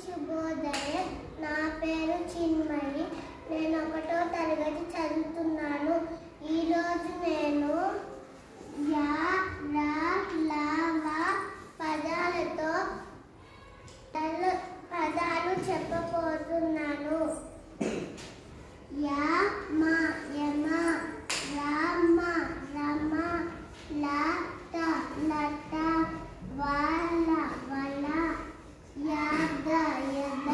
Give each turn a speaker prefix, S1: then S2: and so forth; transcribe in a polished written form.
S1: శుభోదయం. నా పేరు చిన్మయి. నేను 1వ తరగతి చదువుతున్నాను. ఈరోజు నేను యా, రా, లా, వా పదాలతో పదాలు చెప్పబోతున్నాను. యా, మా, యమ, రామ, రమ, లత, లత, వల, వల, యాద, యద,